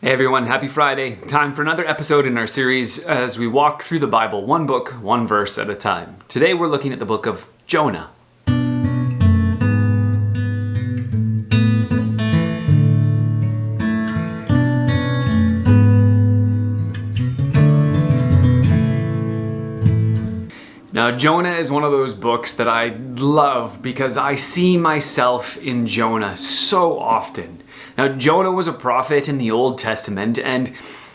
Hey everyone, happy Friday. Time for another episode in our series as we walk through the Bible, one book, one verse at a time. Today we're looking at the book of Jonah. Now, Jonah is one of those books that I love because I see myself in Jonah so often. Now, Jonah was a prophet in the Old Testament, and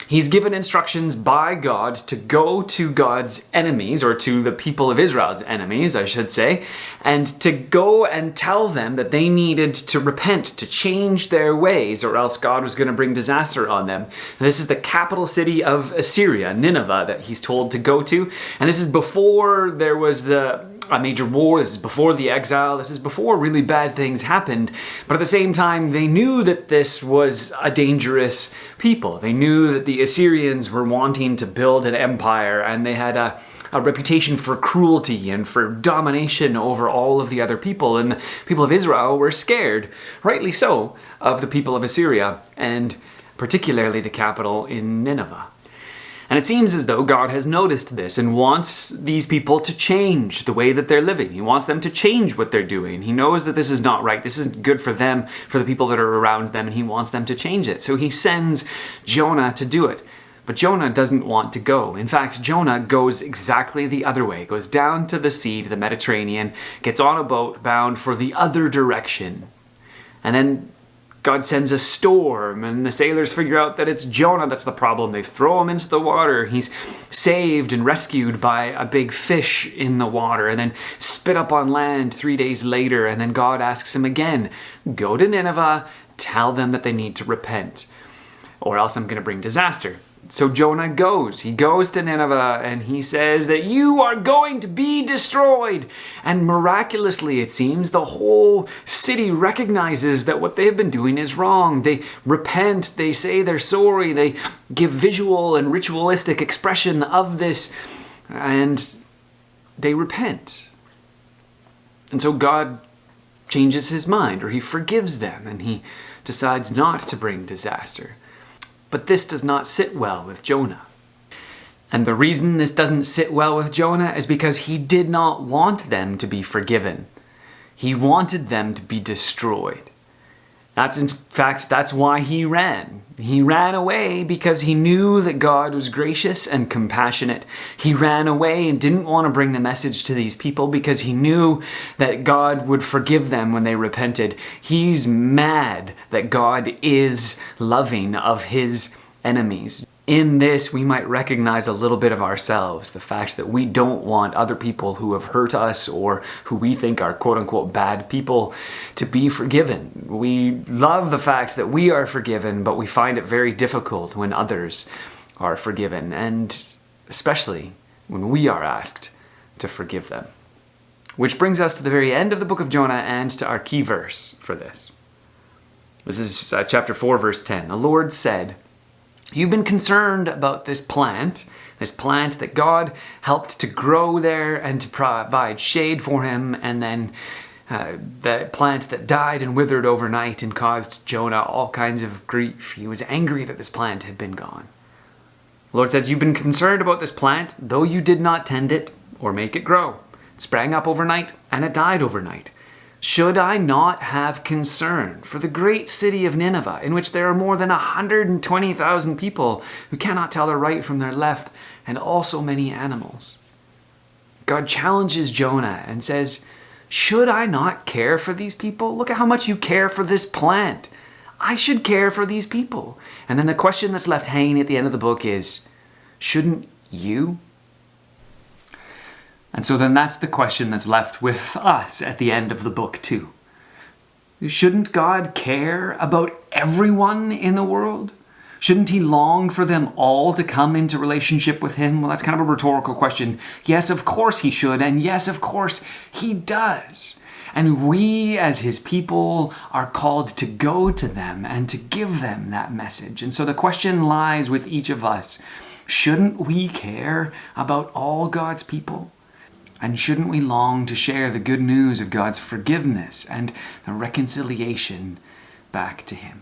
he's given instructions by God to go to God's enemies, or to the people of Israel's enemies, I should say, and to go and tell them that they needed to repent, to change their ways, or else God was going to bring disaster on them. This is the capital city of Assyria, Nineveh, that he's told to go to, and this is before there was a major war. This is before the exile. This is before really bad things happened. But at the same time, they knew that this was a dangerous people. They knew that the Assyrians were wanting to build an empire, and they had a reputation for cruelty and for domination over all of the other people. And the people of Israel were scared, rightly so, of the people of Assyria, and particularly the capital in Nineveh. And it seems as though God has noticed this and wants these people to change the way that they're living. He wants them to change what they're doing. He knows that this is not right. This isn't good for them, for the people that are around them, and he wants them to change it. So he sends Jonah to do it. But Jonah doesn't want to go. In fact, Jonah goes exactly the other way. Goes down to the sea, to the Mediterranean, gets on a boat bound for the other direction. And then God sends a storm, and the sailors figure out that it's Jonah that's the problem. They throw him into the water. He's saved and rescued by a big fish in the water, and then spit up on land 3 days later. And then God asks him again, go to Nineveh, tell them that they need to repent, or else I'm going to bring disaster. So Jonah goes. He goes to Nineveh, and he says that you are going to be destroyed. And miraculously, it seems, the whole city recognizes that what they have been doing is wrong. They repent. They say they're sorry. They give visual and ritualistic expression of this, and they repent. And so God changes his mind, or he forgives them, and he decides not to bring disaster. But this does not sit well with Jonah. And the reason this doesn't sit well with Jonah is because he did not want them to be forgiven. He wanted them to be destroyed. That's why he ran. He ran away because he knew that God was gracious and compassionate. He ran away and didn't want to bring the message to these people because he knew that God would forgive them when they repented. He's mad that God is loving of his enemies. In this, we might recognize a little bit of ourselves, the fact that we don't want other people who have hurt us or who we think are quote-unquote bad people to be forgiven. We love the fact that we are forgiven, but we find it very difficult when others are forgiven, and especially when we are asked to forgive them. Which brings us to the very end of the book of Jonah and to our key verse for this. This is chapter 4, verse 10. The Lord said, "You've been concerned about this plant that God helped to grow there and to provide shade for him, and then the plant that died and withered overnight and caused Jonah all kinds of grief. He was angry that this plant had been gone." The Lord says, "You've been concerned about this plant, though you did not tend it or make it grow. It sprang up overnight and it died overnight. Should I not have concern for the great city of Nineveh, in which there are more than 120,000 people who cannot tell their right from their left, and also many animals?" God challenges Jonah and says, should I not care for these people? Look at how much you care for this plant. I should care for these people. And then the question that's left hanging at the end of the book is, shouldn't you? And so then that's the question that's left with us at the end of the book too. Shouldn't God care about everyone in the world? Shouldn't he long for them all to come into relationship with him? Well, that's kind of a rhetorical question. Yes, of course he should, and yes, of course he does. And we as his people are called to go to them and to give them that message. And so the question lies with each of us. Shouldn't we care about all God's people? And shouldn't we long to share the good news of God's forgiveness and the reconciliation back to him?